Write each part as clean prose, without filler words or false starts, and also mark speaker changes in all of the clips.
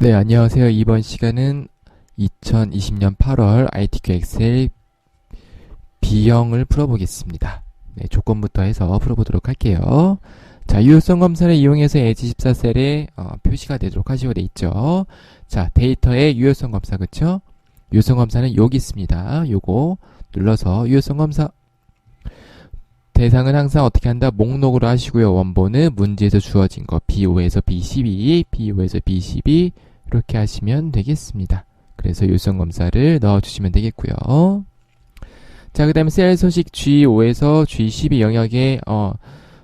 Speaker 1: 네, 안녕하세요. 이번 시간은 2020년 8월 ITQ 엑셀 B형을 풀어보겠습니다. 네, 조건부터 해서 풀어보도록 할게요. 자, 유효성 검사를 이용해서 H14셀에 표시가 되도록 하시고 돼 있죠. 자, 데이터의 유효성 검사, 그쵸? 유효성 검사는 여기 있습니다. 요거 눌러서 유효성 검사 대상은 항상 어떻게 한다? 목록으로 하시고요. 원본은 문제에서 주어진 거 B5에서 B12, B5에서 B12 이렇게 하시면 되겠습니다. 그래서 유효성 검사를 넣어주시면 되겠고요. 자, 그 다음에 셀 서식 G5에서 G12 영역에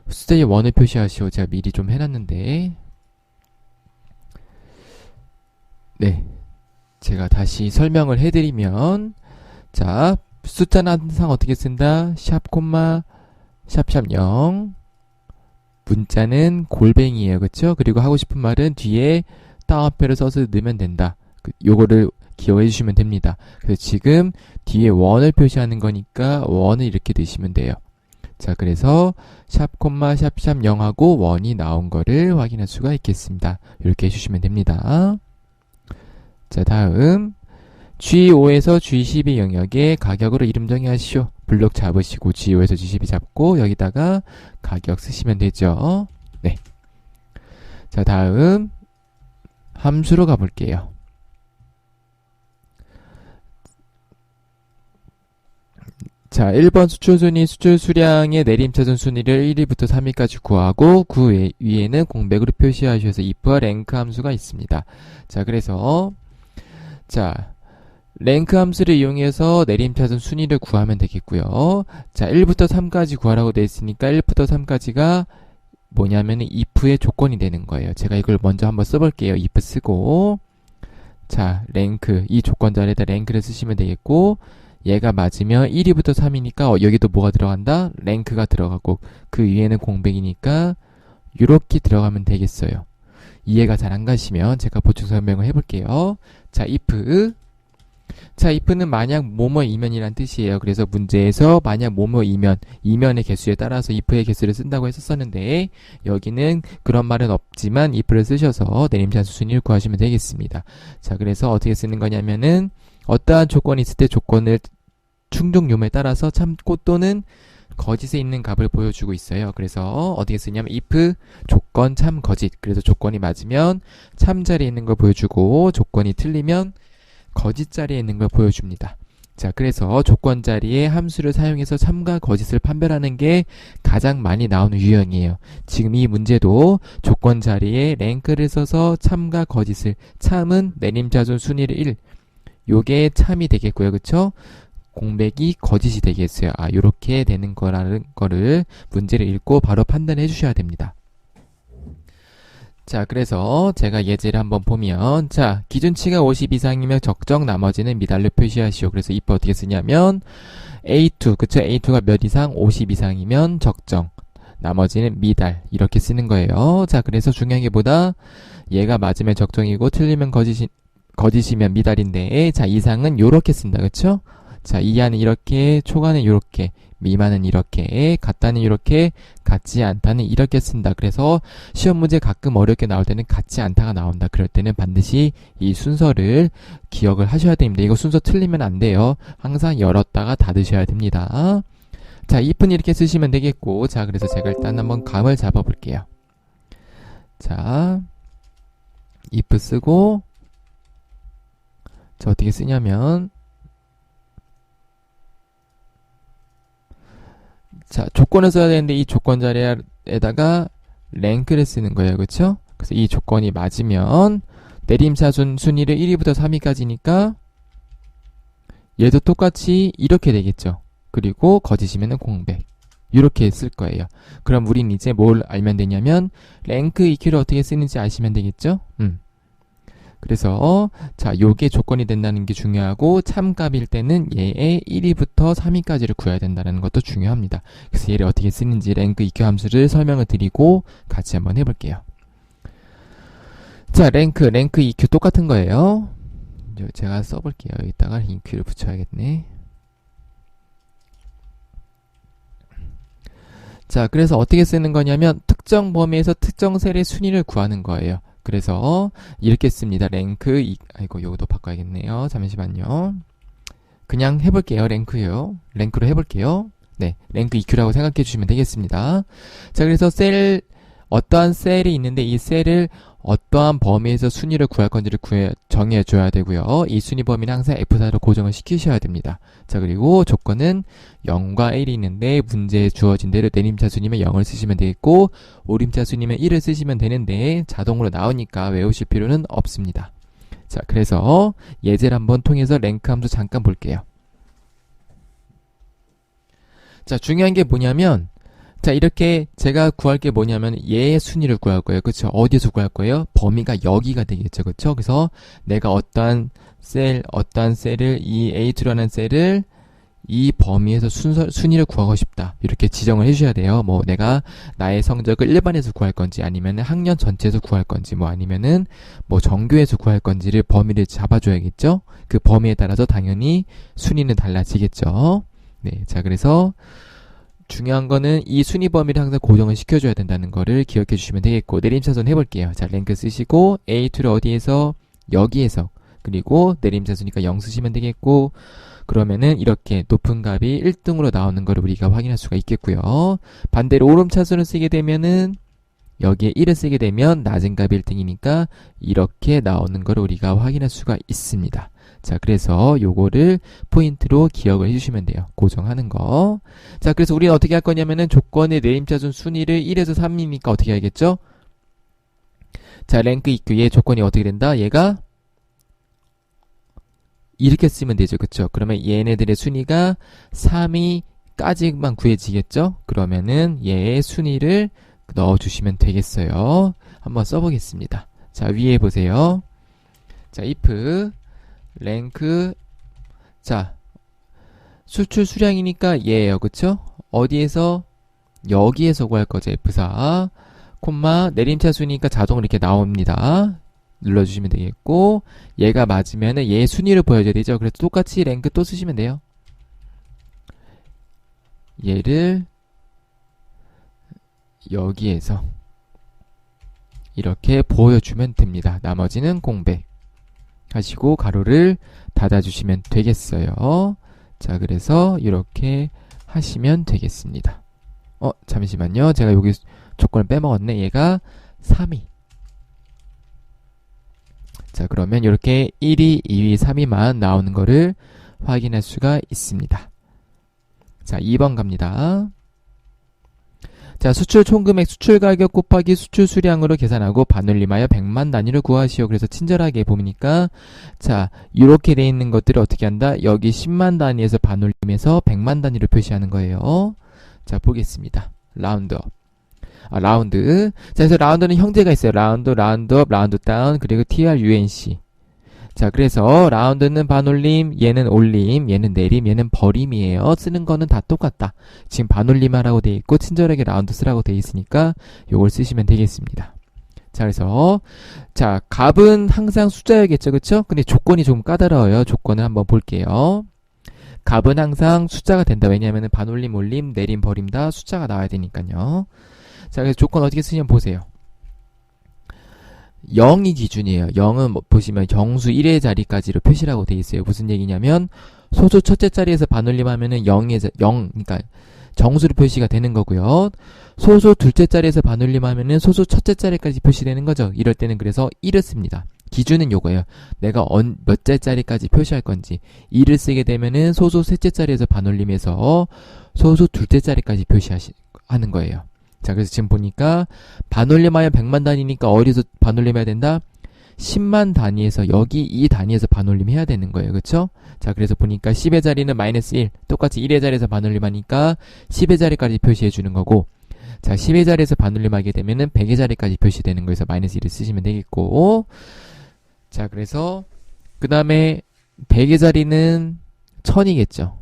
Speaker 1: 숫자의 원을 표시하시오. 제가 미리 좀 해놨는데 네, 제가 다시 설명을 해드리면 자, 숫자는 항상 어떻게 쓴다? 샵 콤마 샵샵 0 문자는 골뱅이에요. 그쵸? 그리고 하고 싶은 말은 뒤에 따옴표를 써서 넣으면 된다. 요거를 기억해 주시면 됩니다. 그래서 지금 뒤에 원을 표시하는 거니까 원을 이렇게 넣으시면 돼요. 자, 그래서 샵 콤마 샵샵 0하고 원이 나온 거를 확인할 수가 있겠습니다. 이렇게 해주시면 됩니다. 자, 다음 G5에서 G12 영역에 가격으로 이름 정의하시오. 블록 잡으시고 G5에서 G12 잡고 여기다가 가격 쓰시면 되죠. 네. 자, 다음 함수로 가볼게요. 자, 1번 수출 순위, 수출 수량의 내림차순 순위를 1위부터 3위까지 구하고 그 위에는 공백으로 표시하셔서 if와 랭크 함수가 있습니다. 자, 그래서 자, 랭크 함수를 이용해서 내림차순 순위를 구하면 되겠고요. 자, 1부터 3까지 구하라고 되어 있으니까 1부터 3까지가 뭐냐면 if의 조건이 되는 거예요. 제가 이걸 먼저 한번 써볼게요. if 쓰고 자, 랭크 이 조건 자리에다 랭크를 쓰시면 되겠고 얘가 맞으면 1위부터 3이니까 여기도 뭐가 들어간다? 랭크가 들어가고 그 위에는 공백이니까 이렇게 들어가면 되겠어요. 이해가 잘 안 가시면 제가 보충 설명을 해볼게요. 자, if 자, if는 만약 뭐뭐이면이란 뜻이에요. 그래서 문제에서 만약 뭐뭐이면, 이면의 개수에 따라서 if의 개수를 쓴다고 했었는데 여기는 그런 말은 없지만 if를 쓰셔서 내림차순 순위를 구하시면 되겠습니다. 자, 그래서 어떻게 쓰는 거냐면은 어떠한 조건이 있을 때 조건을 충족 요소에 따라서 참고 또는 거짓에 있는 값을 보여주고 있어요. 그래서 어떻게 쓰냐면 if 조건 참 거짓. 그래서 조건이 맞으면 참 자리에 있는 걸 보여주고 조건이 틀리면 거짓 자리에 있는 걸 보여줍니다. 자, 그래서 조건 자리에 함수를 사용해서 참과 거짓을 판별하는 게 가장 많이 나오는 유형이에요. 지금 이 문제도 조건 자리에 랭크를 써서 참과 거짓을, 참은 내림차순 순위를 1, 요게 참이 되겠고요. 그쵸? 공백이 거짓이 되겠어요. 아, 요렇게 되는 거라는 거를 문제를 읽고 바로 판단해 주셔야 됩니다. 자, 그래서 제가 예제를 한번 보면 자, 기준치가 50 이상이면 적정, 나머지는 미달로 표시하시오. 그래서 if 어떻게 쓰냐면 A2, 그쵸? A2가 몇 이상? 50 이상이면 적정, 나머지는 미달 이렇게 쓰는 거예요. 자, 그래서 중요한 게 보다 얘가 맞으면 적정이고 틀리면 거짓이면 미달인데 자, 이상은 요렇게 쓴다. 그쵸? 자, 이하는 이렇게, 초과는 이렇게, 미만은 이렇게, 같다는 이렇게, 같지 않다는 이렇게 쓴다. 그래서 시험 문제 가끔 어렵게 나올 때는 같지 않다가 나온다. 그럴 때는 반드시 이 순서를 기억을 하셔야 됩니다. 이거 순서 틀리면 안 돼요. 항상 열었다가 닫으셔야 됩니다. 자, if는 이렇게 쓰시면 되겠고, 자, 그래서 제가 일단 한번 감을 잡아볼게요. 자, if 쓰고, 자, 어떻게 쓰냐면, 자, 조건을 써야 되는데 이 조건 자리에다가 랭크를 쓰는 거예요. 그쵸? 그래서 이 조건이 맞으면 내림차순 순위를 1위부터 3위까지니까 얘도 똑같이 이렇게 되겠죠. 그리고 거짓이면은 공백. 이렇게 쓸 거예요. 그럼 우린 이제 뭘 알면 되냐면 랭크 EQ를 어떻게 쓰는지 아시면 되겠죠? 그래서 자, 요게 조건이 된다는 게 중요하고 참값일 때는 얘의 1위부터 3위까지를 구해야 된다는 것도 중요합니다. 그래서 얘를 어떻게 쓰는지 랭크 EQ 함수를 설명을 드리고 같이 한번 해볼게요. 자, 랭크 EQ 똑같은 거예요. 제가 써볼게요. 여기다가 EQ를 붙여야겠네. 자, 그래서 어떻게 쓰는 거냐면 특정 범위에서 특정 셀의 순위를 구하는 거예요. 그래서 이렇게 씁니다. 랭크 아이고 요것도 바꿔야겠네요. 잠시만요. 그냥 해볼게요. 랭크로 해볼게요. 네, 랭크 EQ라고 생각해 주시면 되겠습니다. 자, 그래서 어떠한 셀이 있는데 이 셀을 어떠한 범위에서 순위를 구할 건지를 정해줘야 되고요. 이 순위 범위는 항상 F4로 고정을 시키셔야 됩니다. 자, 그리고 조건은 0과 1이 있는데 문제에 주어진 대로 내림차 순이면 0을 쓰시면 되겠고 오림차 순이면 1을 쓰시면 되는데 자동으로 나오니까 외우실 필요는 없습니다. 자, 그래서 예제를 한번 통해서 랭크 함수 잠깐 볼게요. 자, 중요한 게 뭐냐면 자, 이렇게 제가 구할 게 뭐냐면 얘의 순위를 구할 거예요. 그쵸? 어디에서 구할 거예요? 범위가 여기가 되겠죠. 그쵸? 그래서 내가 어떠한 셀을 이 A2라는 셀을 이 범위에서 순위를 구하고 싶다. 이렇게 지정을 해주셔야 돼요. 뭐 내가 나의 성적을 일반에서 구할 건지 아니면 학년 전체에서 구할 건지 뭐 아니면은 뭐 전교에서 구할 건지를 범위를 잡아줘야겠죠. 그 범위에 따라서 당연히 순위는 달라지겠죠. 네, 자 그래서 중요한 거는 이 순위 범위를 항상 고정을 시켜줘야 된다는 거를 기억해 주시면 되겠고 내림차순 해볼게요. 자 랭크 쓰시고 A2를 어디에서 여기에서 그리고 내림차순이니까 0 쓰시면 되겠고 그러면은 이렇게 높은 값이 1등으로 나오는 거를 우리가 확인할 수가 있겠고요. 반대로 오름차순을 쓰게 되면은 여기에 1을 쓰게 되면 낮은 값이 1등이니까 이렇게 나오는 거를 우리가 확인할 수가 있습니다. 자, 그래서 요거를 포인트로 기억을 해주시면 돼요. 고정하는 거. 자, 그래서 우리는 어떻게 할 거냐면은 조건의 내림차순 순위를 1에서 3이니까 어떻게 해야겠죠? 자, 랭크 EQ의 조건이 어떻게 된다? 얘가 이렇게 쓰면 되죠. 그쵸? 그러면 얘네들의 순위가 3위까지만 구해지겠죠? 그러면은 얘의 순위를 넣어주시면 되겠어요. 한번 써보겠습니다. 자, 위에 보세요. 자, if 랭크 자 수출 수량이니까 얘예요. 그쵸? 어디에서? 여기에서 구할 거죠. F4 콤마 내림차순이니까 자동으로 이렇게 나옵니다. 눌러주시면 되겠고 얘가 맞으면은 얘의 순위를 보여줘야 되죠. 그래서 똑같이 랭크 또 쓰시면 돼요. 얘를 여기에서 이렇게 보여주면 됩니다. 나머지는 공백 하시고 가로를 닫아주시면 되겠어요. 자, 그래서 이렇게 하시면 되겠습니다. 잠시만요. 제가 여기 조건을 빼먹었네. 얘가 3위. 자, 그러면 이렇게 1위, 2위, 3위만 나오는 거를 확인할 수가 있습니다. 자, 2번 갑니다. 자, 수출 총금액 수출 가격 곱하기 수출 수량으로 계산하고 반올림하여 100만 단위를 구하시오. 그래서 친절하게 보니까 자, 이렇게 돼 있는 것들을 어떻게 한다? 여기 10만 단위에서 반올림해서 100만 단위로 표시하는 거예요. 자, 보겠습니다. 라운드 자, 그래서 라운드는 형태가 있어요. 라운드업, 라운드 다운, 그리고 TRUNC. 자, 그래서 라운드는 반올림, 얘는 올림, 얘는 내림, 얘는 버림이에요. 쓰는 거는 다 똑같다. 지금 반올림 하라고 돼 있고 친절하게 라운드 쓰라고 돼 있으니까 요걸 쓰시면 되겠습니다. 자, 그래서 자, 값은 항상 숫자여겠죠. 그쵸? 근데 조건이 조금 까다로워요. 조건을 한번 볼게요. 값은 항상 숫자가 된다. 왜냐하면 반올림, 올림, 내림, 버림 다 숫자가 나와야 되니까요. 자, 그래서 조건 어떻게 쓰냐면 보세요. 0이 기준이에요. 0은 보시면 정수 1의 자리까지로 표시라고 돼 있어요. 무슨 얘기냐면 소수 첫째 자리에서 반올림하면은 0, 그러니까 정수로 표시가 되는 거고요. 소수 둘째 자리에서 반올림하면은 소수 첫째 자리까지 표시되는 거죠. 이럴 때는 그래서 1을 씁니다. 기준은 요거예요. 내가 몇째 자리까지 표시할 건지 2를 쓰게 되면은 소수 셋째 자리에서 반올림해서 소수 둘째 자리까지 표시하는 거예요. 자, 그래서 지금 보니까 반올림하여 100만 단위니까 어디서 반올림해야 된다? 10만 단위에서 여기 이 단위에서 반올림해야 되는 거예요. 그쵸? 자, 그래서 보니까 10의 자리는 마이너스 1, 똑같이 1의 자리에서 반올림하니까 10의 자리까지 표시해 주는 거고, 자, 10의 자리에서 반올림하게 되면은 100의 자리까지 표시되는 거에서 마이너스 1을 쓰시면 되겠고, 자, 그래서 그 다음에 100의 자리는 1000이겠죠.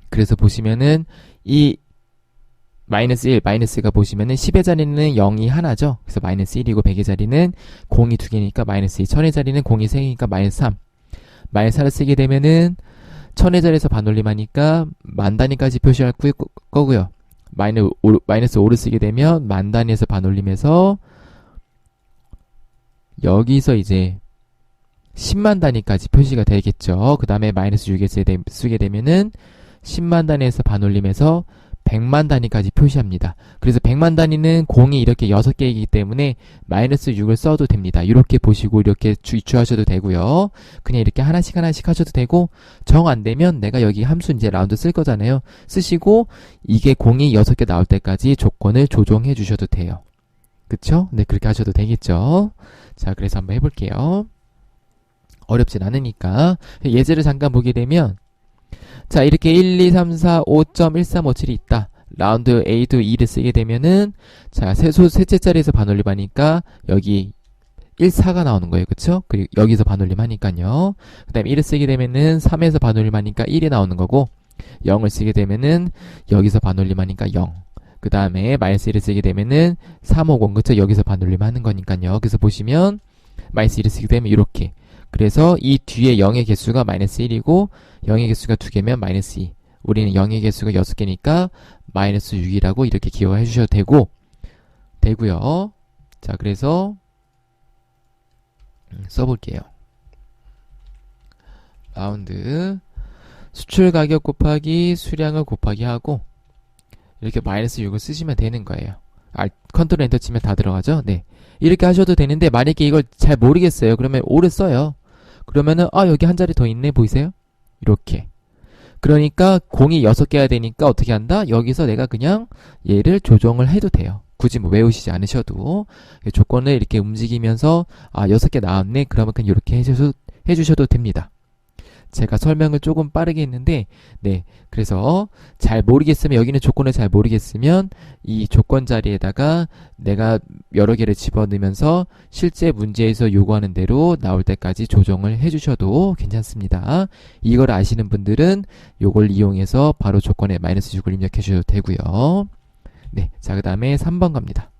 Speaker 1: 그래서 보시면은 이 마이너스 1, 마이너스가 보시면은 10의 자리는 0이 하나죠. 그래서 마이너스 1이고 100의 자리는 0이 2개니까 마이너스 2, 1000의 자리는 0이 3개니까 마이너스 3. 마이너스 4를 쓰게 되면은 1000의 자리에서 반올림하니까 만 단위까지 표시할 거고요. 마이너스 5를 쓰게 되면 만 단위에서 반올림해서 여기서 이제 10만 단위까지 표시가 되겠죠. 그 다음에 마이너스 6에 쓰게 되면은 10만 단위에서 반올림해서 100만 단위까지 표시합니다. 그래서 100만 단위는 공이 이렇게 6개이기 때문에 마이너스 6을 써도 됩니다. 이렇게 보시고 이렇게 유추하셔도 되고요. 그냥 이렇게 하나씩 하셔도 되고, 정 안 되면 내가 여기 함수 이제 라운드 쓸 거잖아요. 쓰시고 이게 공이 6개 나올 때까지 조건을 조정해 주셔도 돼요. 그쵸? 네, 그렇게 하셔도 되겠죠. 자, 그래서 한번 해볼게요. 어렵진 않으니까. 예제를 잠깐 보게 되면, 자, 이렇게 1, 2, 3, 4, 5.1357이 있다. 라운드 A도 2를 쓰게 되면은, 자, 셋째 자리에서 반올림 하니까, 여기 1, 4가 나오는 거예요. 그쵸? 그리고 여기서 반올림 하니까요. 그 다음에 1을 쓰게 되면은, 3에서 반올림 하니까 1이 나오는 거고, 0을 쓰게 되면은, 여기서 반올림 하니까 0. 그 다음에 마이너스 1을 쓰게 되면은, 350, 그쵸? 여기서 반올림 하는 거니까요. 그래서 보시면, 마이너스 1을 쓰게 되면 이렇게. 그래서 이 뒤에 0의 개수가 마이너스 1이고 0의 개수가 2개면 마이너스 2. 우리는 0의 개수가 6개니까 마이너스 6이라고 이렇게 기억해 주셔도 되고요. 자, 그래서 써볼게요. 라운드 수출 가격 곱하기 수량을 곱하기 하고 이렇게 마이너스 6을 쓰시면 되는 거예요. 컨트롤 엔터 치면 다 들어가죠? 네. 이렇게 하셔도 되는데 만약에 이걸 잘 모르겠어요. 그러면 5를 써요. 그러면은 여기 한 자리 더 있네. 보이세요? 이렇게. 그러니까 공이 6개야 되니까 어떻게 한다? 여기서 내가 그냥 얘를 조정을 해도 돼요. 굳이 뭐 외우시지 않으셔도 조건을 이렇게 움직이면서 6개 나왔네. 그러면 그냥 이렇게 해주셔도 됩니다. 제가 설명을 조금 빠르게 했는데, 네. 그래서 잘 모르겠으면, 여기는 조건을 잘 모르겠으면, 이 조건 자리에다가 내가 여러 개를 집어넣으면서 실제 문제에서 요구하는 대로 나올 때까지 조정을 해주셔도 괜찮습니다. 이걸 아시는 분들은 요걸 이용해서 바로 조건에 마이너스 6을 입력해 주셔도 되고요. 네. 자, 그 다음에 3번 갑니다.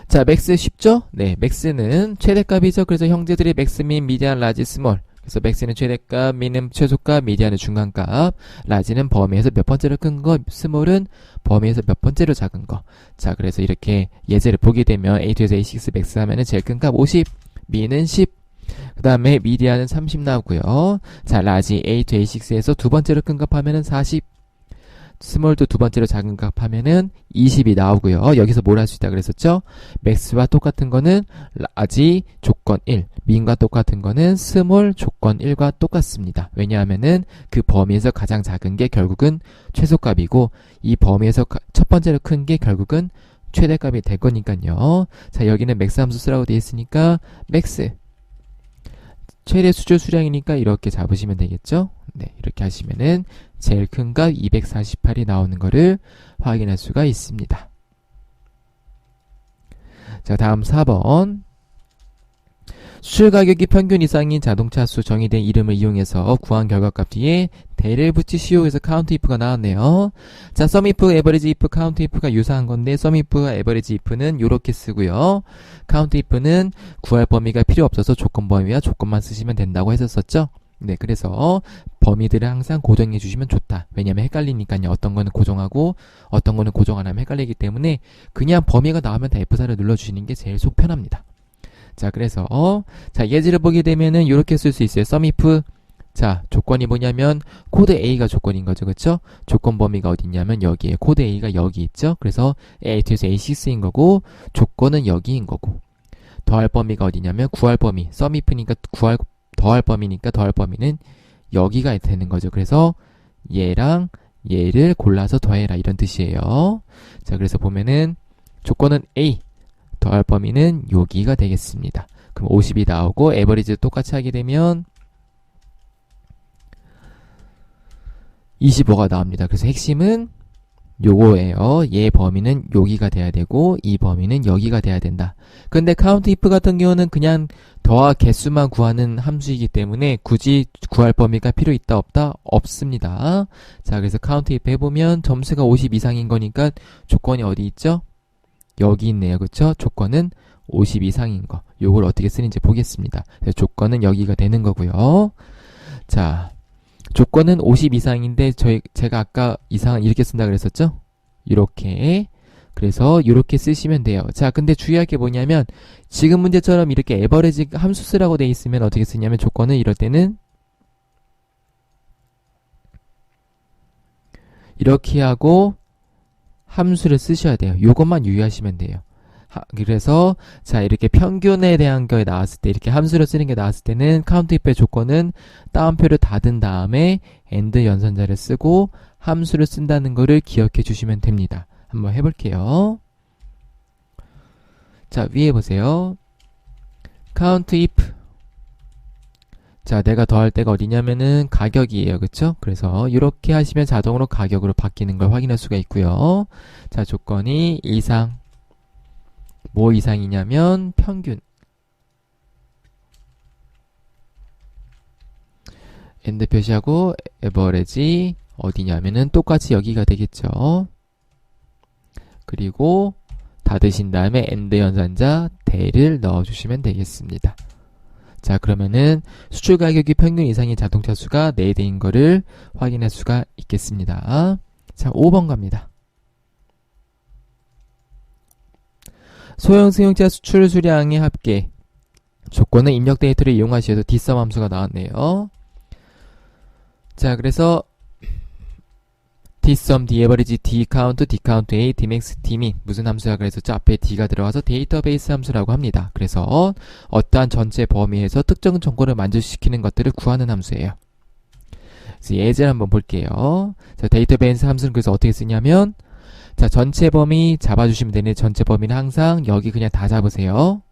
Speaker 1: 자, 맥스 쉽죠? 네, 맥스는 최대값이죠. 그래서 형제들이 맥스, 민, 미디안, 라지, 스몰. 그래서 맥스는 최대값, 민은 최소값, 미디안은 중간값, 라지는 범위에서 몇 번째로 큰 거, 스몰은 범위에서 몇 번째로 작은 거. 자, 그래서 이렇게 예제를 보게 되면 A2에서 A6 맥스 하면은 제일 큰 값 50, 민은 10, 그 다음에 미디안은 30 나오고요. 자, 라지 A2, A6에서 두 번째로 큰 값 하면은 40, 스몰도 두 번째로 작은 값 하면은 20이 나오고요. 여기서 뭘 할 수 있다 그랬었죠? 맥스와 똑같은 거는 라지 조건 1, 민과 똑같은 거는 스몰 조건 1과 똑같습니다. 왜냐하면은 그 범위에서 가장 작은 게 결국은 최소값이고 이 범위에서 첫 번째로 큰 게 결국은 최대값이 될 거니까요. 자, 여기는 맥스 함수 쓰라고 되어 있으니까 맥스 최대 수조 수량이니까 이렇게 잡으시면 되겠죠? 네, 이렇게 하시면은 제일 큰 값 248이 나오는 거를 확인할 수가 있습니다. 자, 다음 4번. 수출 가격이 평균 이상인 자동차 수 정의된 이름을 이용해서 구한 결과값 뒤에 대를 붙이시오. 해서 카운트 if가 나왔네요. 자, sum if, average if, count if가 유사한 건데 sum if와 average if는 요렇게 쓰고요. count if는 구할 범위가 필요 없어서 조건 범위와 조건만 쓰시면 된다고 했었었죠. 네, 그래서 범위들을 항상 고정해 주시면 좋다. 왜냐면 헷갈리니까요. 어떤 거는 고정하고 어떤 거는 고정 안 하면 헷갈리기 때문에 그냥 범위가 나오면 다 F4를 눌러주시는 게 제일 속 편합니다. 자, 그래서 자, 예제를 보게 되면은 이렇게 쓸 수 있어요. sum if. 자, 조건이 뭐냐면 코드 A가 조건인 거죠. 그쵸? 조건 범위가 어디 있냐면 여기에 코드 A가 여기 있죠. 그래서 A2에서 A6인 거고 조건은 여기인 거고 더할 범위가 어디냐면 구할 범위. sum if니까 더할 범위니까 더할 범위는 여기가 되는 거죠. 그래서 얘랑 얘를 골라서 더해라 이런 뜻이에요. 자, 그래서 보면은 조건은 A, 더할 범위는 여기가 되겠습니다. 그럼 50이 나오고 에버리지 똑같이 하게 되면 25가 나옵니다. 그래서 핵심은 요거예요. 얘 범위는 여기가 돼야 되고 이 범위는 여기가 돼야 된다. 근데 count if 같은 경우는 그냥 더하 개수만 구하는 함수이기 때문에 굳이 구할 범위가 필요 있다 없다? 없습니다. 자, 그래서 count if 해보면 점수가 50 이상인 거니까 조건이 어디 있죠? 여기 있네요. 그쵸? 조건은 50 이상인 거. 요걸 어떻게 쓰는지 보겠습니다. 조건은 여기가 되는 거고요. 자, 조건은 50 이상인데 제가 아까 이상은 이렇게 쓴다 그랬었죠? 이렇게 그래서 이렇게 쓰시면 돼요. 자, 근데 주의할 게 뭐냐면 지금 문제처럼 이렇게 에버리지 함수 쓰라고 돼 있으면 어떻게 쓰냐면 조건은 이럴 때는 이렇게 하고 함수를 쓰셔야 돼요. 요것만 유의하시면 돼요. 그래서 자, 이렇게 평균에 대한 거에 나왔을 때 이렇게 함수를 쓰는 게 나왔을 때는 카운트 if의 조건은 따옴표를 닫은 다음에 and 연산자를 쓰고 함수를 쓴다는 거를 기억해 주시면 됩니다. 한번 해볼게요. 자, 위에 보세요. count if. 자, 내가 더할 때가 어디냐면은 가격이에요. 그쵸? 그래서 이렇게 하시면 자동으로 가격으로 바뀌는 걸 확인할 수가 있고요. 자, 조건이 이상. 뭐 이상이냐면 평균. and 표시하고 average 어디냐면은 똑같이 여기가 되겠죠. 그리고 닫으신 다음에 and 연산자 대를 넣어주시면 되겠습니다. 자, 그러면은 수출 가격이 평균 이상인 자동차 수가 4대인 거를 확인할 수가 있겠습니다. 자, 5번 갑니다. 소형 승용차 수출 수량의 합계. 조건은 입력 데이터를 이용하셔도 dsum 함수가 나왔네요. 자, 그래서 dsum, daverage, dcount, dcount A, dmax, dmin 무슨 함수야? 그래서 앞에 d가 들어가서 데이터베이스 함수라고 합니다. 그래서 어떠한 전체 범위에서 특정 정보를 만족시키는 것들을 구하는 함수예요. 그래서 예제를 한번 볼게요. 자, 데이터베이스 함수는 그래서 어떻게 쓰냐면 자, 전체 범위 잡아주시면 되는데 전체 범위는 항상 여기 그냥 다 잡으세요.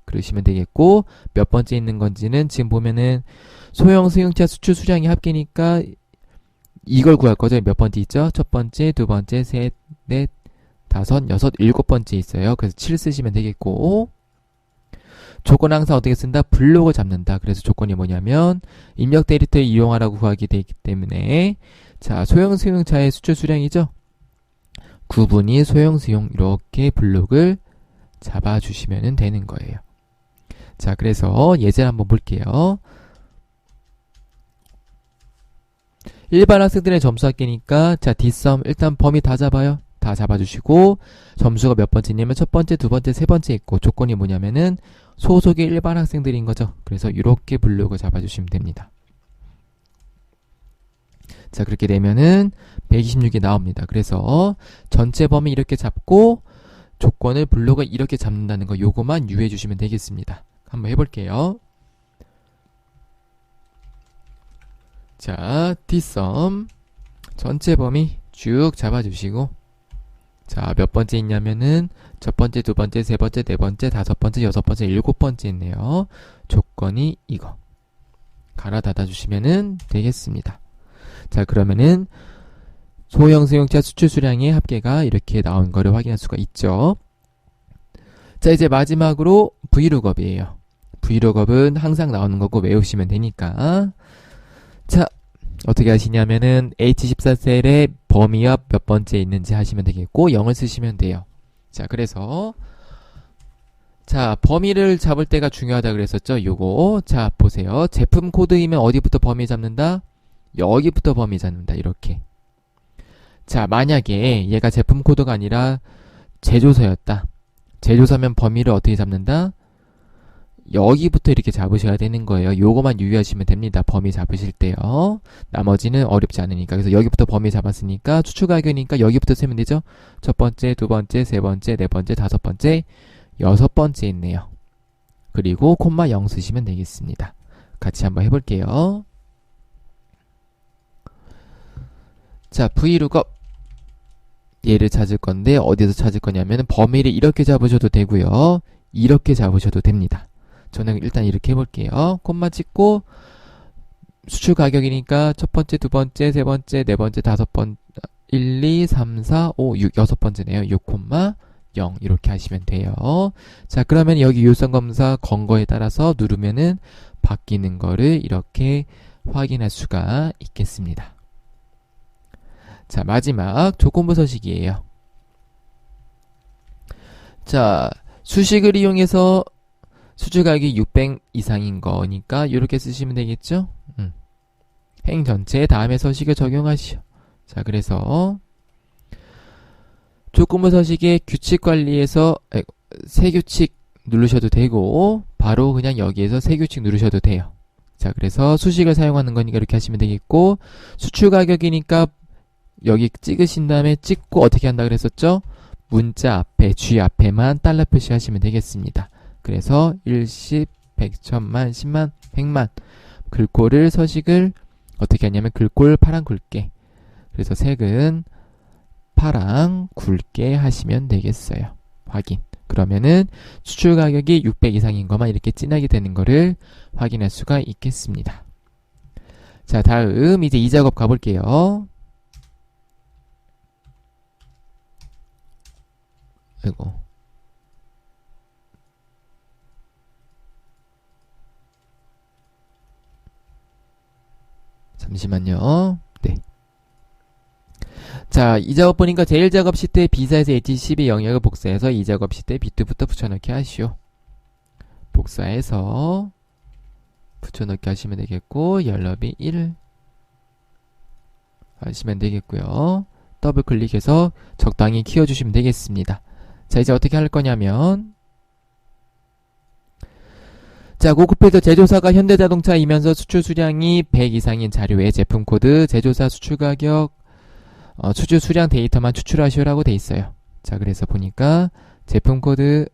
Speaker 1: 그러시면 되겠고 몇 번째 있는 건지는 지금 보면은 소형 승용차 수출 수량의 합계니까 이걸 구할 거죠. 몇 번째 있죠? 첫 번째, 두 번째, 셋, 넷, 다섯, 여섯, 일곱 번째 있어요. 그래서 7 쓰시면 되겠고 조건 항상 어떻게 쓴다? 블록을 잡는다. 그래서 조건이 뭐냐면 입력 데이터를 이용하라고 구하게 되기 때문에 자, 소형 승용차의 수출 수량이죠. 구분이 소형 승용 이렇게 블록을 잡아주시면 되는 거예요. 자, 그래서 예제를 한번 볼게요. 일반 학생들의 점수 합계니까 자, dsum 일단 범위 다 잡아요. 다 잡아주시고 점수가 몇 번째냐면 첫 번째, 두 번째, 세 번째 있고 조건이 뭐냐면은 소속의 일반 학생들인 거죠. 그래서 이렇게 블록을 잡아주시면 됩니다. 자, 그렇게 되면은 126이 나옵니다. 그래서 전체 범위 이렇게 잡고 조건을 블록을 이렇게 잡는다는 거 요거만 유의해 주시면 되겠습니다. 한번 해볼게요. 자, dsum 전체 범위 쭉 잡아주시고 자, 몇 번째 있냐면은 첫 번째, 두 번째, 세 번째, 네 번째, 다섯 번째, 여섯 번째, 일곱 번째 있네요. 조건이 이거 갈아 닫아주시면 되겠습니다. 자, 그러면은 소형 승용차 수출 수량의 합계가 이렇게 나온 거를 확인할 수가 있죠. 자, 이제 마지막으로 vlookup이에요. vlookup은 항상 나오는 거고 외우시면 되니까 자, 어떻게 하시냐면은 H14셀의 범위와 몇 번째 있는지 하시면 되겠고 0을 쓰시면 돼요. 자, 그래서 자, 범위를 잡을 때가 중요하다 그랬었죠. 요거 자, 보세요. 제품 코드이면 어디부터 범위 잡는다? 여기부터 범위 잡는다. 이렇게. 자, 만약에 얘가 제품 코드가 아니라 제조사였다. 제조사면 범위를 어떻게 잡는다? 여기부터 이렇게 잡으셔야 되는 거예요. 요거만 유의하시면 됩니다. 범위 잡으실 때요. 나머지는 어렵지 않으니까. 그래서 여기부터 범위 잡았으니까 추출 가격이니까 여기부터 세면 되죠. 첫 번째, 두 번째, 세 번째, 네 번째, 다섯 번째, 여섯 번째 있네요. 그리고 콤마 0 쓰시면 되겠습니다. 같이 한번 해볼게요. 자, vlookup 얘를 찾을 건데 어디서 찾을 거냐면 범위를 이렇게 잡으셔도 되고요. 이렇게 잡으셔도 됩니다. 저는 일단 이렇게 해볼게요. 콤마 찍고 수출 가격이니까 첫 번째, 두 번째, 세 번째, 네 번째, 다섯 번, 1, 2, 3, 4, 5, 6, 여섯 번째네요. 6, 0 이렇게 하시면 돼요. 자, 그러면 여기 유선 검사 건 거에 따라서 누르면은 바뀌는 거를 이렇게 확인할 수가 있겠습니다. 자, 마지막 조건부 서식이에요. 자, 수식을 이용해서 수출 가격이 600 이상인 거니까 이렇게 쓰시면 되겠죠? 행 전체 다음에 서식을 적용하시오. 자, 그래서 조건부 서식의 규칙 관리에서 새 규칙 누르셔도 되고 바로 그냥 여기에서 새 규칙 누르셔도 돼요. 자, 그래서 수식을 사용하는 거니까 이렇게 하시면 되겠고, 수출 가격이니까 여기 찍으신 다음에 찍고 어떻게 한다 그랬었죠? 문자 앞에, G 앞에만 달러 표시하시면 되겠습니다. 그래서 1, 10, 100, 1000만, 10만, 100만 글꼴을 서식을 어떻게 하냐면 글꼴 파랑 굵게, 그래서 색은 파랑 굵게 하시면 되겠어요. 확인. 그러면은 수출 가격이 600 이상인 것만 이렇게 진하게 되는 거를 확인할 수가 있겠습니다. 자, 다음 이제 이 작업 가볼게요. 아이고. 잠시만요. 네. 자, 이 작업 보니까 제1작업 시트에 B사에서 H12 영역을 복사해서 이 작업 시트에 B2부터 붙여넣기 하시오. 복사해서 붙여넣기 하시면 되겠고, 열너비 1 하시면 되겠고요. 더블 클릭해서 적당히 키워주시면 되겠습니다. 자, 이제 어떻게 할 거냐면, 자, 고급 필터 제조사가 현대자동차이면서 수출 수량이 100 이상인 자료에 제품 코드, 제조사 수출 가격, 수출 수량 데이터만 추출하시오라고 돼 있어요. 자, 그래서 보니까 제품 코드,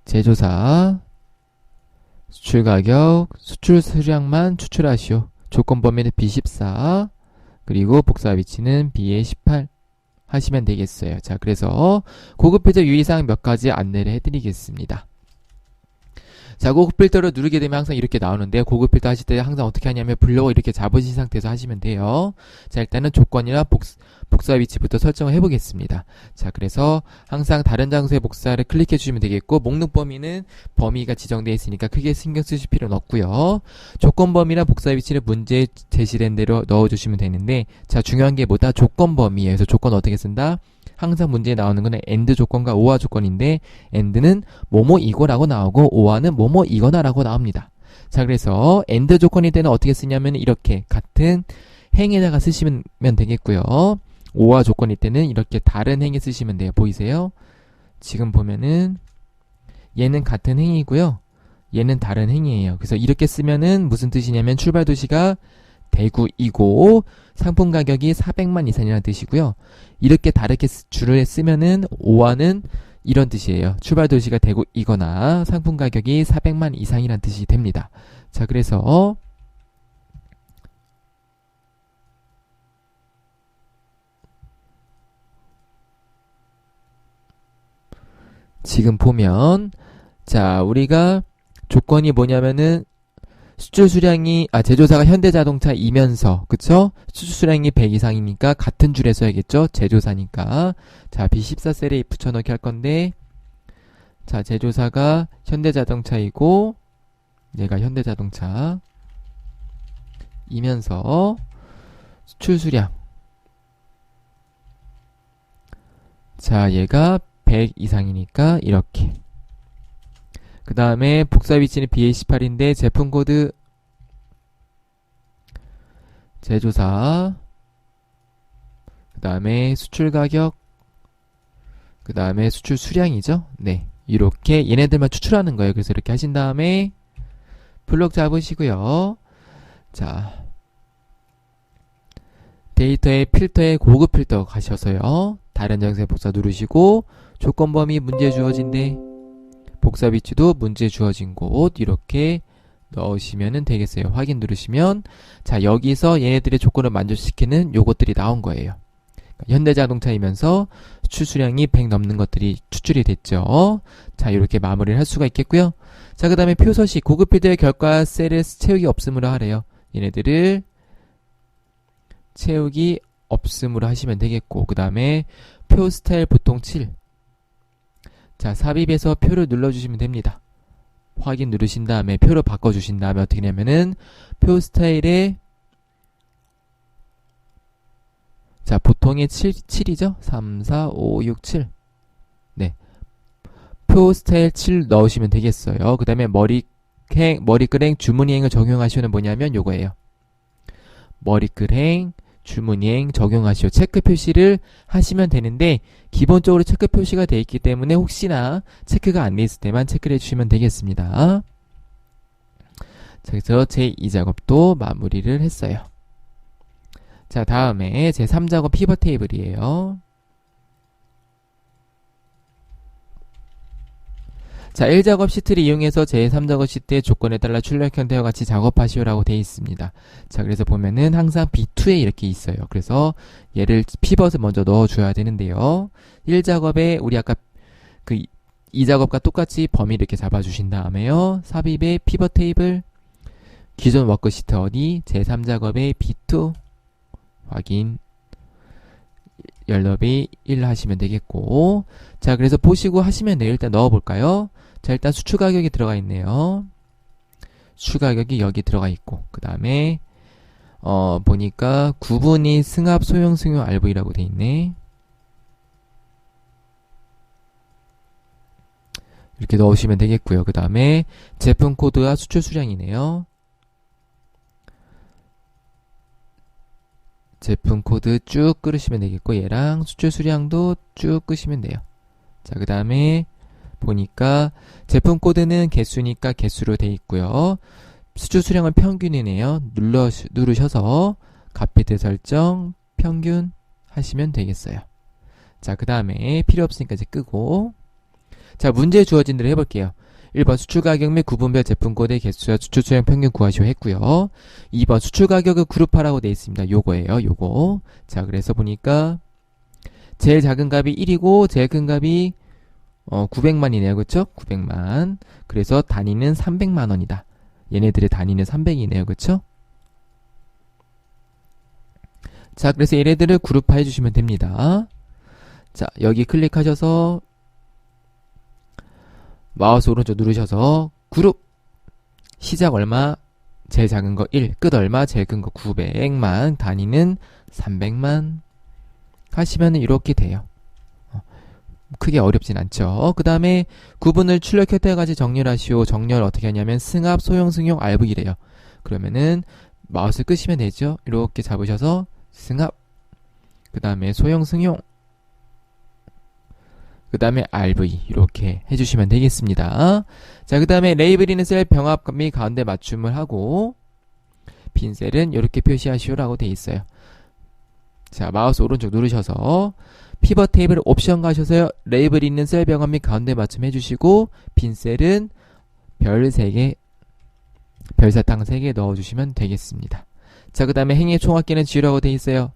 Speaker 1: 제조사, 수출 가격, 수출 수량만 추출하시오. 조건 범위는 B14, 그리고 복사 위치는 B의 18 하시면 되겠어요. 자, 그래서 고급 필터 유의사항 몇 가지 안내를 해드리겠습니다. 자, 고급 필터를 누르게 되면 항상 이렇게 나오는데, 고급 필터 하실 때 항상 어떻게 하냐면 블록을 이렇게 잡으신 상태에서 하시면 돼요. 자, 일단은 조건이나 복사 위치부터 설정을 해보겠습니다. 자, 그래서 항상 다른 장소에 복사를 클릭해 주시면 되겠고, 목록 범위는 범위가 지정되어 있으니까 크게 신경 쓰실 필요는 없고요. 조건 범위나 복사 위치를 문제에 제시된 대로 넣어주시면 되는데, 자, 중요한 게 뭐다? 조건 범위예요. 그래서 조건 어떻게 쓴다? 항상 문제에 나오는 거는 AND 조건과 OR 조건인데, AND는 뭐뭐 이거라고 나오고 OR는 뭐뭐 이거나라고 나옵니다. 자, 그래서 AND 조건일 때는 어떻게 쓰냐면 이렇게 같은 행에다가 쓰시면 되겠고요. OR 조건일 때는 이렇게 다른 행에 쓰시면 돼요. 보이세요? 지금 보면은 얘는 같은 행이고요. 얘는 다른 행이에요. 그래서 이렇게 쓰면은 무슨 뜻이냐면 출발 도시가 대구이고 상품 가격이 400만 이상이라는 뜻이고요. 이렇게 다르게 줄을 쓰면은 OR는 이런 뜻이에요. 출발 도시가 대구이거나 상품 가격이 400만 이상이라는 뜻이 됩니다. 자, 그래서 지금 보면, 자, 우리가 조건이 뭐냐면은 수출 수량이, 제조사가 현대자동차이면서, 그쵸? 수출 수량이 100 이상이니까 같은 줄에 써야겠죠? 제조사니까. 자, B14 셀에 붙여넣기 할 건데, 자, 제조사가 현대자동차이고, 얘가 현대자동차 이면서 수출 수량. 자, 얘가 100 이상이니까 이렇게. 그 다음에 복사 위치는 BA18인데 제품 코드, 제조사, 그 다음에 수출 가격, 그 다음에 수출 수량이죠. 네, 이렇게 얘네들만 추출하는 거예요. 그래서 이렇게 하신 다음에 블록 잡으시고요. 자, 데이터의 필터에 고급 필터 가셔서요. 다른 장소에 복사 누르시고 조건 범위 문제 주어진데 복사 위치도 문제 주어진 곳 이렇게 넣으시면 되겠어요. 확인 누르시면, 자, 여기서 얘네들의 조건을 만족시키는 요것들이 나온 거예요. 현대자동차이면서 수출 수량이 100 넘는 것들이 추출이 됐죠. 자, 이렇게 마무리를 할 수가 있겠고요. 자, 그 다음에 표서식 고급 필터의 결과 셀을 채우기 없음으로 하래요. 얘네들을 채우기 없음으로 하시면 되겠고, 그 다음에 표 스타일 보통 7. 자, 삽입해서 표를 눌러주시면 됩니다. 확인 누르신 다음에 표로 바꿔주신 다음에 어떻게 하냐면은 표 스타일에, 자, 보통의 7이죠? 3, 4, 5, 6, 7. 네. 표 스타일 7 넣으시면 되겠어요. 그 다음에 머리글행 주문이행을 적용하시면 뭐냐면 요거예요. 머리글행 주문이행 적용하시오. 체크 표시를 하시면 되는데 기본적으로 체크 표시가 되어 있기 때문에 혹시나 체크가 안 돼 있을 때만 체크를 해주시면 되겠습니다. 자, 그래서 제2작업도 마무리를 했어요. 자, 다음에 제3작업 피벗 테이블이에요. 자, 1작업 시트를 이용해서 제3작업 시트의 조건에 따라 출력 형태와 같이 작업하시오라고 되어 있습니다. 자, 그래서 보면은 항상 B2에 이렇게 있어요. 그래서 얘를 피벗을 먼저 넣어줘야 되는데요. 1작업에 우리 아까 그 2작업과 똑같이 범위 이렇게 잡아주신 다음에요. 삽입의 피벗 테이블, 기존 워크시트 어디, 제3작업의 B2 확인, 열너비 1 하시면 되겠고, 자, 그래서 보시고 하시면 돼요. 일단 넣어볼까요? 자, 일단 수출 가격이 들어가 있네요. 수출 가격이 여기 들어가 있고, 그 다음에 보니까 구분이 승합 소형 승용 RV라고 돼 있네. 이렇게 넣으시면 되겠고요. 그 다음에 제품 코드와 수출 수량이네요. 제품 코드 쭉 끄시면 되겠고, 얘랑 수출 수량도 쭉 끄시면 돼요. 자, 그 다음에 보니까 제품 코드는 개수니까 개수로 돼 있고요. 수출 수량은 평균이네요. 누르셔서 값피드 설정 평균 하시면 되겠어요. 자, 그 다음에 필요 없으니까 이제 끄고, 자, 문제 주어진 대로 해볼게요. 1번 수출 가격 및 구분별 제품 코드의 개수와 수출 수량 평균 구하시오 했고요. 2번 수출 가격을 그룹하라고 되어 있습니다. 요거예요. 요거. 자, 그래서 보니까 제일 작은 값이 1이고 제일 큰 값이 900만이네요. 그쵸? 900만. 그래서 단위는 300만 원이다. 얘네들의 단위는 300이네요. 그쵸? 자, 그래서 얘네들을 그룹화 해주시면 됩니다. 자, 여기 클릭하셔서 마우스 오른쪽 누르셔서 그룹 시작 얼마, 제일 작은 거 1, 끝 얼마, 제일 큰 거 900만, 단위는 300만 하시면 이렇게 돼요. 크게 어렵진 않죠. 그 다음에 구분을 출력 형태까지 정렬하시오. 정렬 어떻게 하냐면 승합 소형 승용 RV래요. 그러면은 마우스 끄시면 되죠. 이렇게 잡으셔서 승합, 그 다음에 소형 승용, 그 다음에 RV 이렇게 해주시면 되겠습니다. 자, 그 다음에 레이블 있는 셀 병합 및 가운데 맞춤을 하고 빈 셀은 이렇게 표시하시오라고 되어 있어요. 자, 마우스 오른쪽 누르셔서 피벗 테이블 옵션 가셔서요. 레이블 있는 셀 병합 및 가운데 맞춤 해주시고 빈 셀은 별 3개, 별 사탕 3개 넣어주시면 되겠습니다. 자, 그 다음에 행의 총합계는 지우라고 되어 있어요.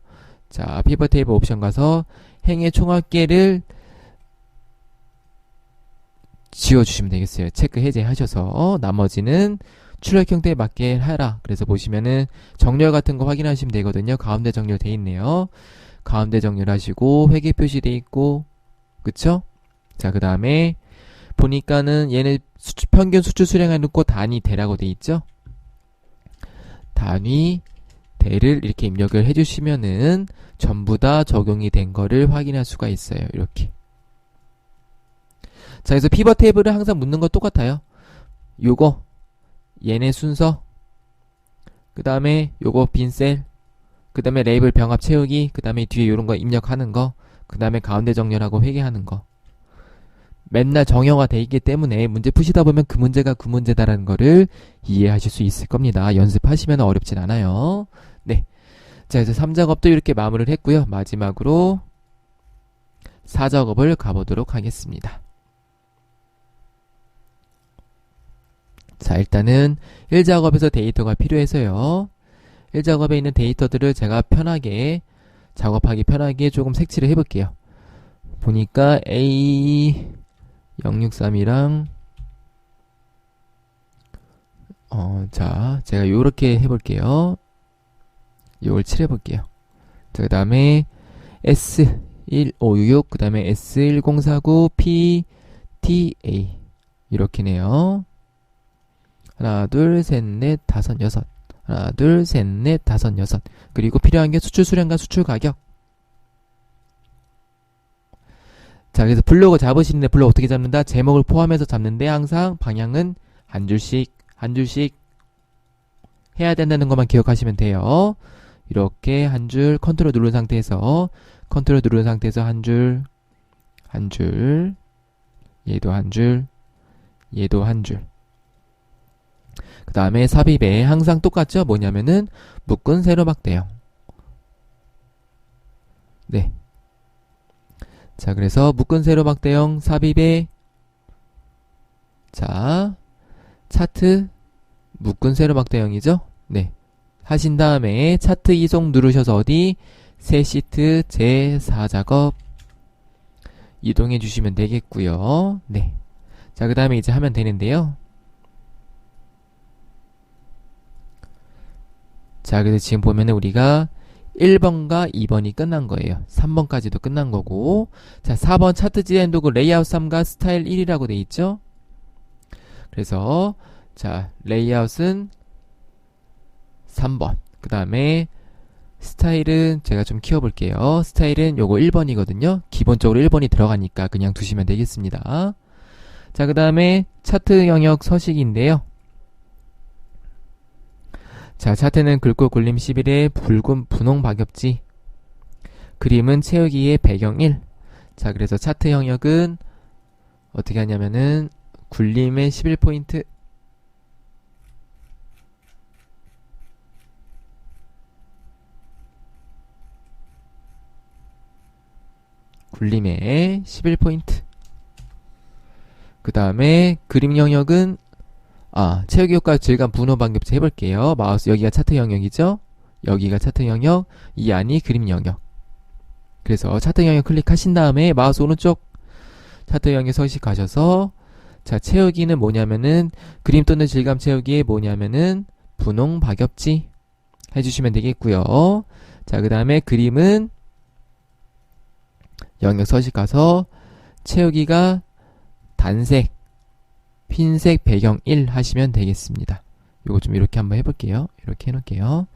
Speaker 1: 자, 피벗 테이블 옵션 가서 행의 총합계를 지워주시면 되겠어요. 체크 해제하셔서 나머지는 출력 형태에 맞게 하라. 그래서 보시면은 정렬 같은 거 확인하시면 되거든요. 가운데 정렬 돼 있네요. 가운데 정렬하시고 회계 표시돼 있고, 그쵸? 자, 그 다음에 보니까는 얘는 평균 수출 수량을 넣고 단위 대라고 돼 있죠. 단위 대를 이렇게 입력을 해주시면은 전부 다 적용이 된 거를 확인할 수가 있어요. 이렇게. 자, 그래서 피벗 테이블을 항상 묻는 거 똑같아요. 요거 얘네 순서, 그 다음에 요거 빈셀, 그 다음에 레이블 병합 채우기, 그 다음에 뒤에 요런 거 입력하는 거, 그 다음에 가운데 정렬하고 회계하는 거 맨날 정형화 돼 있기 때문에 문제 푸시다 보면 그 문제가 그 문제다라는 거를 이해하실 수 있을 겁니다. 연습하시면 어렵진 않아요. 네. 자, 그래서 3작업도 이렇게 마무리를 했고요. 마지막으로 4작업을 가보도록 하겠습니다. 자, 일단은 1작업에서 데이터가 필요해서요. 1작업에 있는 데이터들을 제가 편하게, 작업하기 편하게 조금 색칠을 해볼게요. 보니까 A063이랑 자, 제가 요렇게 해볼게요. 요걸 칠해볼게요. 자, 그 다음에 S1566, 그 다음에 S1049 PTA 이렇게네요. 하나, 둘, 셋, 넷, 다섯, 여섯. 하나, 둘, 셋, 넷, 다섯, 여섯. 그리고 필요한 게 수출 수량과 수출 가격. 자, 그래서 블록을 잡으시는데 블록 어떻게 잡는다? 제목을 포함해서 잡는데 항상 방향은 한 줄씩, 한 줄씩 해야 된다는 것만 기억하시면 돼요. 이렇게 한 줄 컨트롤 누른 상태에서 한 줄, 얘도 한 줄, 얘도 한 줄. 그 다음에 삽입에 항상 똑같죠? 뭐냐면은 묶은 세로막 대형. 네. 자, 그래서 묶은 세로막 대형 삽입에 자, 차트 묶은 세로막 대형이죠? 네. 하신 다음에 차트 이송 누르셔서 어디? 새 시트 제4작업 이동해 주시면 되겠고요. 네. 자, 그 다음에 이제 하면 되는데요. 자, 그래서 지금 보면은 우리가 1번과 2번이 끝난 거예요. 3번까지도 끝난 거고. 자, 4번 차트 디자인 도구 레이아웃 3과 스타일 1이라고 돼 있죠? 그래서 자, 레이아웃은 3번. 그 다음에 스타일은 제가 좀 키워볼게요. 스타일은 요거 1번이거든요. 기본적으로 1번이 들어가니까 그냥 두시면 되겠습니다. 자, 그 다음에 차트 영역 서식인데요. 자, 차트는 긁고 굴림 11에 붉은 분홍 박엽지. 그림은 채우기의 배경 1. 자, 그래서 차트 영역은 어떻게 하냐면은 굴림의 11포인트. 굴림의 11포인트. 그 다음에 그림 영역은 채우기 효과 질감 분호 반겹지 해볼게요. 마우스 여기가 차트 영역이죠? 여기가 차트 영역, 이 안이 그림 영역. 그래서 차트 영역 클릭하신 다음에 마우스 오른쪽 차트 영역 서식 가셔서 자, 채우기는 뭐냐면은 그림 또는 질감 채우기에 뭐냐면은 분홍 박엽지 해주시면 되겠고요. 자, 그 다음에 그림은 영역 서식 가서 채우기가 단색, 흰색 배경 1 하시면 되겠습니다. 요거 좀 이렇게 한번 해볼게요. 이렇게 해놓을게요.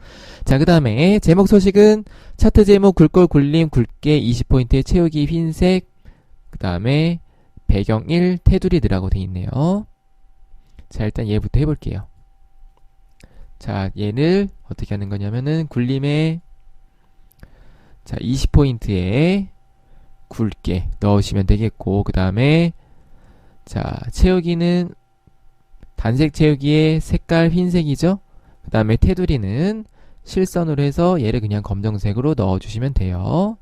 Speaker 1: 자, 그 다음에 제목 서식은 차트 제목 굵골 굴림 굵게 20포인트의 채우기 흰색, 그 다음에 배경 1 테두리들하고 돼 있네요. 자, 일단 얘부터 해볼게요. 자, 얘를 어떻게 하는 거냐면은 굴림에 자, 20포인트에 굵게 넣으시면 되겠고, 그 다음에 자, 채우기는 단색 채우기에 색깔 흰색이죠? 그 다음에 테두리는 실선으로 해서 얘를 그냥 검정색으로 넣어주시면 돼요.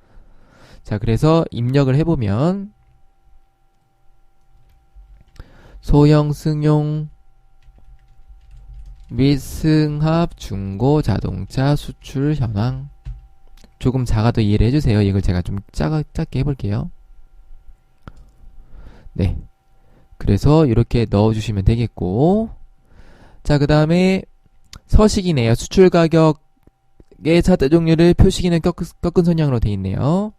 Speaker 1: 자, 그래서 입력을 해보면 소형 승용 및 승합 중고 자동차 수출 현황. 조금 작아도 이해를 해주세요. 이걸 제가 좀 작게 해볼게요. 네. 그래서 이렇게 넣어주시면 되겠고, 자, 그 다음에 서식이네요. 수출 가격의 차트 종류를 표시기는 꺾은 선형으로 되어 있네요.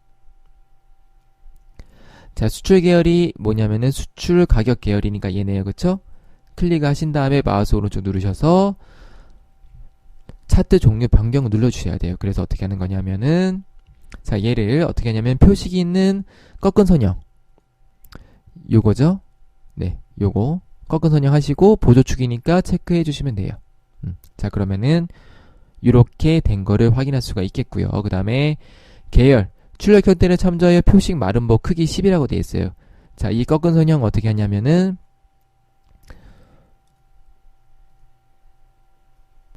Speaker 1: 자, 수출 계열이 뭐냐면은 수출 가격 계열이니까 얘네요. 그쵸? 클릭하신 다음에 마우스 오른쪽 누르셔서 차트 종류 변경을 눌러주셔야 돼요. 그래서 어떻게 하는 거냐면은 자, 얘를 어떻게 하냐면 표식이 있는 꺾은 선형 요거죠? 네, 요거 꺾은 선형 하시고 보조축이니까 체크해 주시면 돼요. 자, 그러면은 이렇게 된 거를 확인할 수가 있겠고요. 그 다음에 계열 출력 형태를 참조하여 표식 마름모 크기 10이라고 되어 있어요. 자, 이 꺾은 선형 어떻게 하냐면은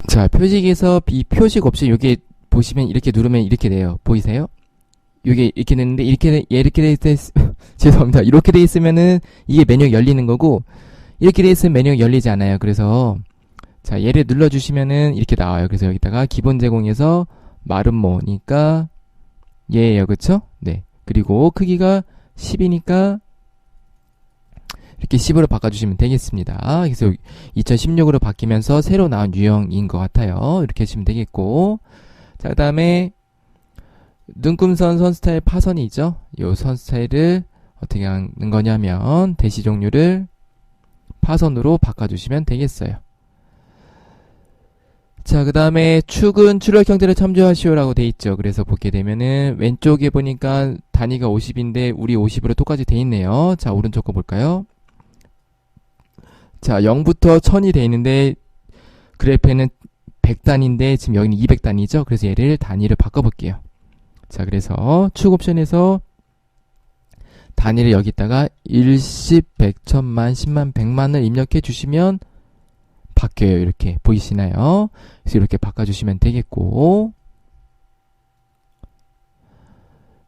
Speaker 1: 자, 표식에서 이 표식 옵션 여기 보시면 이렇게 누르면 이렇게 돼요. 보이세요? 이게 이렇게 됐는데 이렇게 돼 죄송합니다. 이렇게 돼 있으면은 이게 메뉴가 열리는 거고 이렇게 돼 있으면 메뉴가 열리지 않아요. 그래서 자, 얘를 눌러 주시면은 이렇게 나와요. 그래서 여기다가 기본 제공에서 마름모니까 얘예요. 그쵸? 네. 그리고 크기가 10이니까 이렇게 10으로 바꿔주시면 되겠습니다. 그래서 2016으로 바뀌면서 새로 나온 유형인 것 같아요. 이렇게 하시면 되겠고, 자, 그 다음에 눈금선 선 스타일 파선이죠. 이 선 스타일을 어떻게 하는 거냐면 대시 종류를 파선으로 바꿔주시면 되겠어요. 자, 그 다음에 축은 출력 형태를 참조하시오라고 돼 있죠. 그래서 보게 되면은 왼쪽에 보니까 단위가 50인데 우리 50으로 똑같이 돼 있네요. 자, 오른쪽 거 볼까요? 자, 0부터 1000이 돼 있는데 그래프에는 100단인데 지금 여기는 200단이죠. 그래서 얘를 단위를 바꿔볼게요. 자, 그래서 축 옵션에서 단위를 여기다가 10, 100, 1000만, 10만, 100만을 입력해 주시면 바뀌어요. 이렇게 보이시나요? 그래서 이렇게 바꿔주시면 되겠고,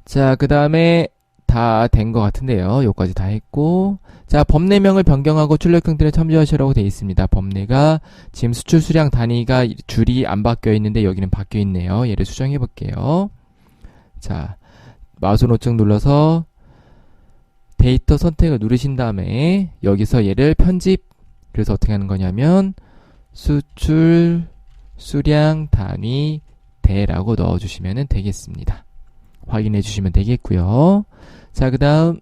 Speaker 1: 자, 그 다음에 다 된 것 같은데요. 요까지 다 했고, 자, 법내명을 변경하고 출력 형태를 첨부하시라고 되어 있습니다. 법내가 지금 수출 수량 단위가 줄이 안 바뀌어 있는데 여기는 바뀌어 있네요. 얘를 수정해 볼게요. 자, 마우스 오른쪽 눌러서 데이터 선택을 누르신 다음에 여기서 얘를 편집, 그래서 어떻게 하는 거냐면 수출 수량 단위 대라고 넣어주시면 되겠습니다. 확인해 주시면 되겠고요. 자, 그 다음,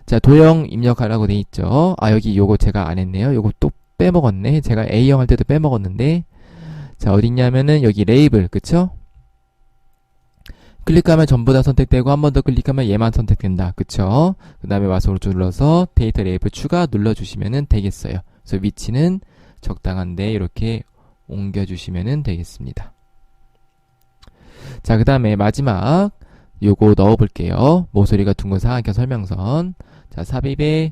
Speaker 1: 자, 도형 입력하라고 돼 있죠. 아, 여기 요거 제가 안 했네요. 요거 또 빼먹었네. 제가 A형 할 때도 빼먹었는데, 자, 어딨냐면은 여기 레이블, 그쵸? 클릭하면 전부 다 선택되고 한 번 더 클릭하면 얘만 선택된다. 그쵸? 그 다음에 마우스 오른쪽 눌러서 데이터 레이블 추가 눌러주시면 되겠어요. 그래서 위치는 적당한데 이렇게 옮겨주시면 되겠습니다. 자, 그 다음에 마지막 요거 넣어볼게요. 모서리가 둥근 사각형 설명선. 자, 삽입에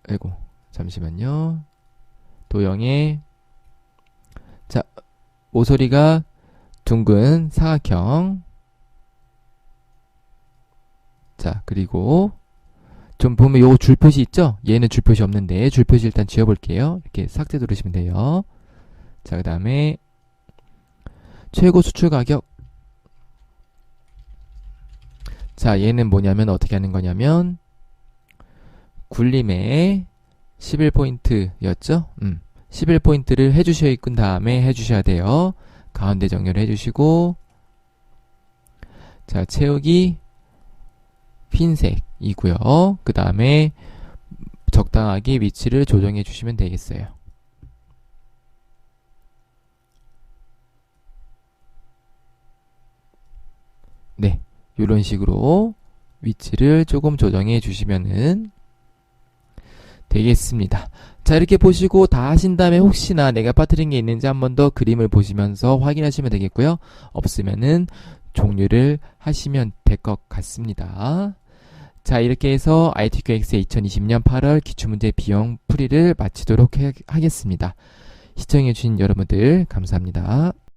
Speaker 1: 아이고 잠시만요. 도형에 자, 모서리가 둥근 사각형. 자, 그리고 좀 보면 요거 줄 표시 있죠? 얘는 줄 표시 없는데 줄 표시 일단 지워볼게요. 이렇게 삭제 누르시면 돼요. 자, 그 다음에 최고 수출 가격. 자, 얘는 뭐냐면 어떻게 하는 거냐면 굴림에 11포인트였죠? 11포인트를 해주셔야 있군 다음에 해주셔야 돼요. 가운데 정렬을 해주시고, 자, 채우기 흰색이고요. 그 다음에 적당하게 위치를 조정해 주시면 되겠어요. 네, 이런 식으로 위치를 조금 조정해 주시면은 되겠습니다. 자, 이렇게 보시고 다 하신 다음에 혹시나 내가 빠뜨린 게 있는지 한 번 더 그림을 보시면서 확인하시면 되겠고요. 없으면은 종료를 하시면 될 것 같습니다. 자, 이렇게 해서 ITQX의 2020년 8월 기출문제 비용 풀이를 마치도록 하겠습니다. 시청해주신 여러분들 감사합니다.